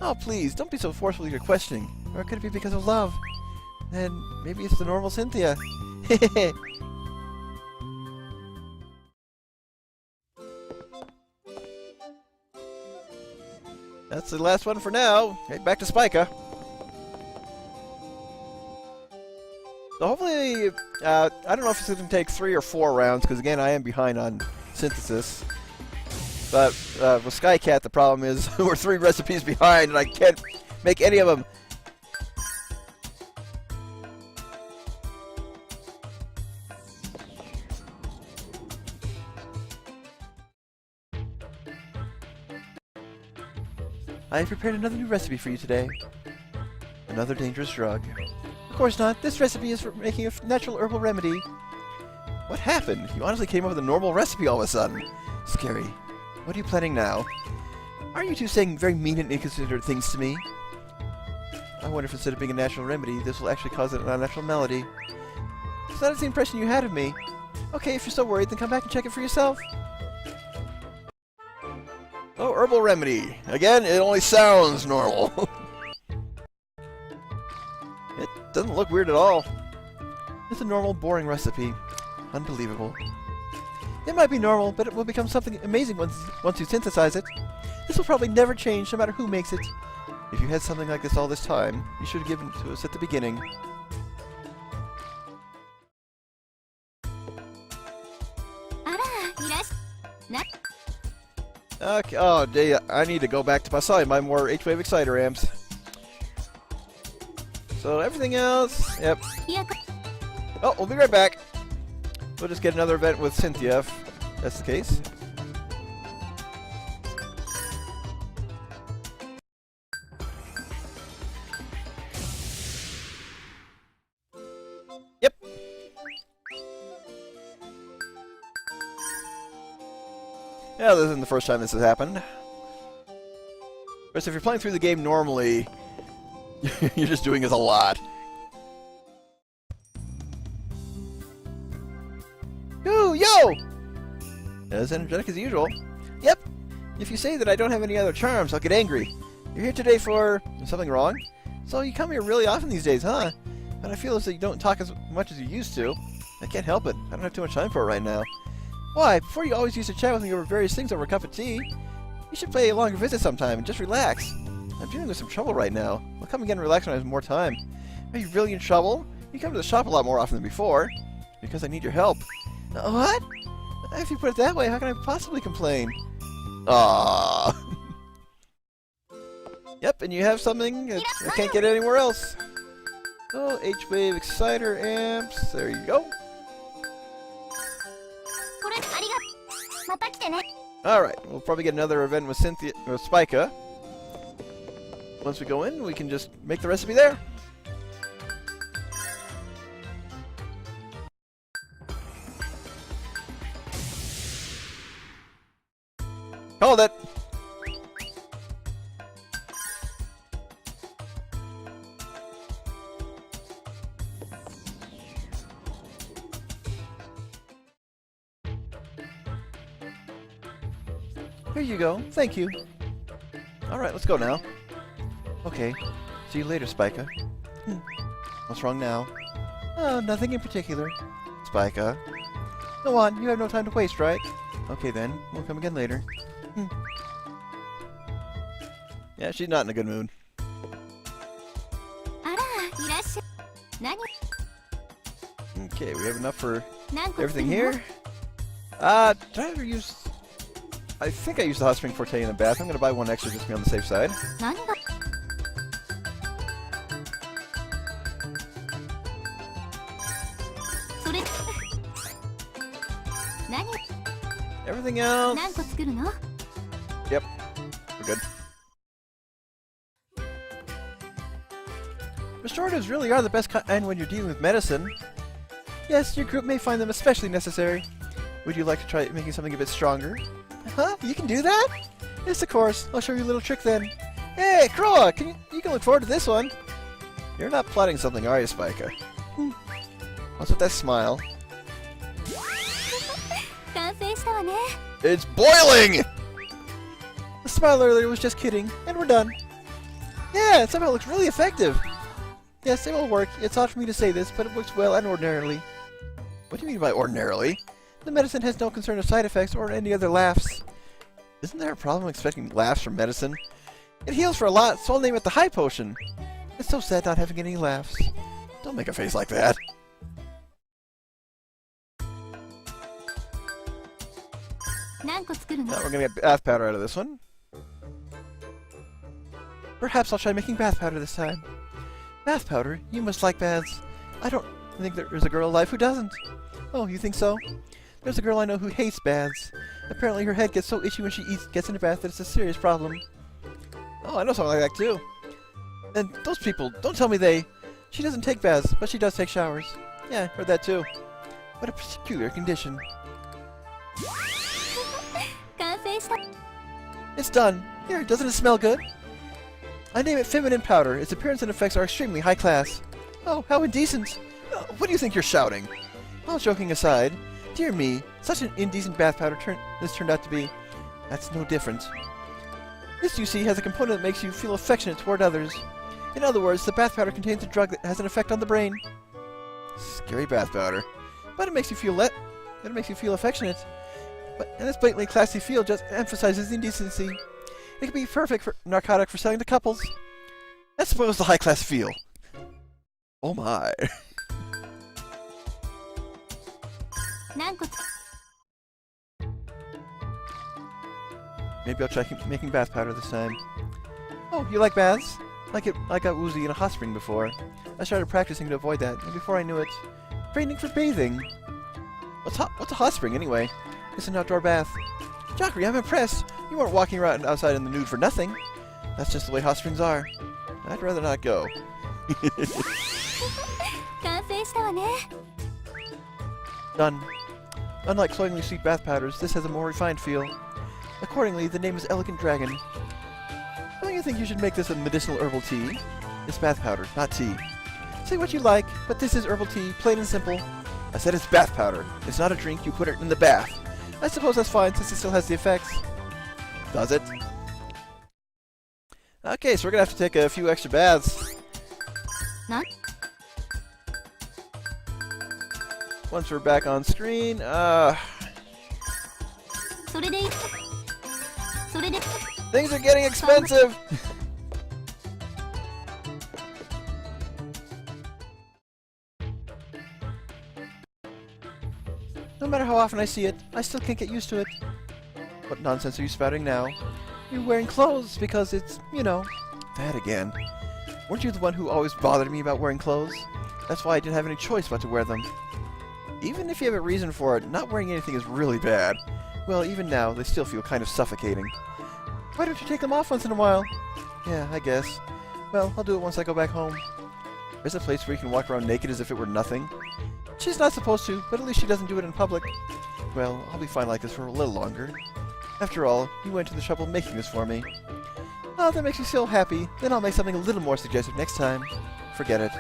Oh, please, don't be so forceful in your questioning. Or could it be because of love? And maybe it's the normal Cynthia. That's the last one for now. Okay, back to Spica. So hopefully, I don't know if it's going to take 3 or 4 rounds, because again, I am behind on synthesis. But with Skycat, the problem is we're 3 recipes behind, and I can't make any of them. I have prepared another new recipe for you today. Another dangerous drug. Of course not. This recipe is for making a natural herbal remedy. What happened? You honestly came up with a normal recipe all of a sudden. Scary. What are you planning now? Aren't you two saying very mean and inconsiderate things to me? I wonder if instead of being a natural remedy, this will actually cause an unnatural malady. So that's the impression you had of me. Okay, if you're so worried, then come back and check it for yourself. Oh, herbal remedy. Again, it only sounds normal. It doesn't look weird at all. It's a normal, boring recipe. Unbelievable. It might be normal, but it will become something amazing once you synthesize it. This will probably never change, no matter who makes it. If you had something like this all this time, you should have given it to us at the beginning. Okay, oh, I need to go back to Masai, my more H-Wave Exciter amps. So everything else, yep. Oh, we'll be right back. We'll just get another event with Cynthia, if that's the case. Yep. Yeah, this isn't the first time this has happened. Of course, if you're playing through the game normally, you're just doing this a lot. Ooh, yo! As energetic as usual. Yep. If you say that I don't have any other charms, I'll get angry. You're here today for... something wrong? So you come here really often these days, huh? But I feel as though you don't talk as much as you used to. I can't help it. I don't have too much time for it right now. Why? Before you always used to chat with me over various things over a cup of tea. You should pay a longer visit sometime and just relax. I'm dealing with some trouble right now. I'll come again and relax when I have more time. Are you really in trouble? You come to the shop a lot more often than before. Because I need your help. What? If you put it that way, how can I possibly complain? Aww. Yep, and you have something that I can't get anywhere else. Oh, H-Wave Exciter amps. There you go. Alright, we'll probably get another event with Cynthia or Spica. Once we go in, we can just make the recipe there. Hold it! Here you go. Thank you. Alright, let's go now. Okay. See you later, Spica. What's wrong now? Oh, nothing in particular. Spica. Go on, you have no time to waste, right? Okay then, we'll come again later. Yeah, she's not in a good mood. Okay, we have enough for everything here. Did I ever use... I think I used the hot spring forte in the bath. I'm going to buy one extra just to be on the safe side. Everything else... Yep, we're good. Restoratives really are the best kind when you're dealing with medicine. Yes, your group may find them especially necessary. Would you like to try making something a bit stronger? Huh? You can do that? Yes, of course. I'll show you a little trick then. Hey, Croa! You can look forward to this one. You're not plotting something, are you, Spica? What's with that smile? It's boiling! The smile earlier was just kidding, and we're done. Yeah, it somehow looks really effective. Yes, it will work. It's odd for me to say this, but it works well and ordinarily. What do you mean by ordinarily? The medicine has no concern of side effects or any other laughs. Isn't there a problem expecting laughs from medicine? It heals for a lot, so I'll name it the High Potion. It's so sad not having any laughs. Don't make a face like that. Now we're gonna get bath powder out of this one. Perhaps I'll try making bath powder this time. Bath powder? You must like baths. I don't think there is a girl alive who doesn't. Oh, you think so? There's a girl I know who hates baths. Apparently her head gets so itchy when she gets in a bath that it's a serious problem. Oh, I know someone like that too. And those people, don't tell me they... She doesn't take baths, but she does take showers. Yeah, heard that too. What a peculiar condition. It's done. Here, doesn't it smell good? I name it feminine powder. Its appearance and effects are extremely high class. Oh, how indecent. What do you think you're shouting? All joking aside, dear me, such an indecent bath powder this turned out to be. That's no different. This, you see, has a component that makes you feel affectionate toward others. In other words, the bath powder contains a drug that has an effect on the brain. Scary bath powder. But it makes you feel affectionate. And this blatantly classy feel just emphasizes the indecency. It could be perfect for narcotic for selling to couples. I suppose the high-class feel. Oh my. Maybe I'll try making bath powder this time. Oh, you like baths? I got woozy in a hot spring before. I started practicing to avoid that, and before I knew it, training for bathing. What's a hot spring anyway? It's an outdoor bath. Jockery, I'm impressed. You weren't walking around outside in the nude for nothing. That's just the way hot springs are. I'd rather not go. Done. Unlike cloyingly sweet bath powders, this has a more refined feel. Accordingly, the name is Elegant Dragon. Don't you think you should make this a medicinal herbal tea? It's bath powder, not tea. Say what you like, but this is herbal tea, plain and simple. I said it's bath powder. It's not a drink, you put it in the bath. I suppose that's fine, since it still has the effects. Does it? Okay, so we're gonna have to take a few extra baths. Once we're back on screen, things are getting expensive! No matter how often I see it, I still can't get used to it. What nonsense are you spouting now? You're wearing clothes because it's, you know, that again. Weren't you the one who always bothered me about wearing clothes? That's why I didn't have any choice but to wear them. Even if you have a reason for it, not wearing anything is really bad. Well, even now, they still feel kind of suffocating. Why don't you take them off once in a while? Yeah, I guess. Well, I'll do it once I go back home. There's a place where you can walk around naked as if it were nothing. She's not supposed to, but at least she doesn't do it in public. Well, I'll be fine like this for a little longer. After all, you went to the trouble of making this for me. Oh, that makes me so happy. Then I'll make something a little more suggestive next time. Forget it.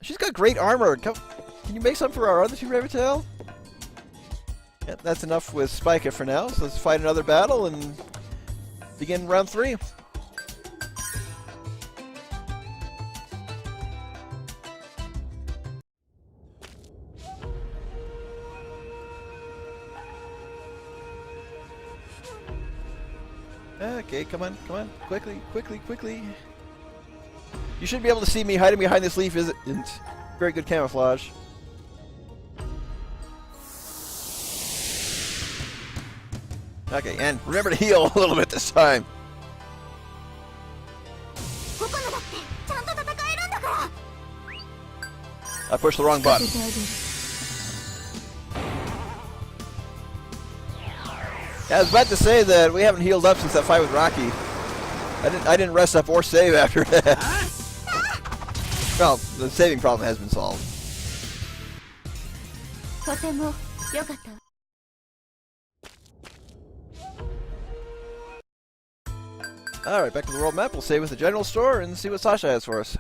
She's got great armor. Can you make some for our other two Revitel? Yep, that's enough with Spica for now, so let's fight another battle and begin round 3. Okay, come on, quickly. You should be able to see me. Hiding behind this leaf isn't very good camouflage. Okay, and remember to heal a little bit this time. I pushed the wrong button. I was about to say that we haven't healed up since that fight with Rocky. I didn't rest up or save after that. Well, the saving problem has been solved. Alright, back to the world map. We'll save with the general store and see what Sasha has for us.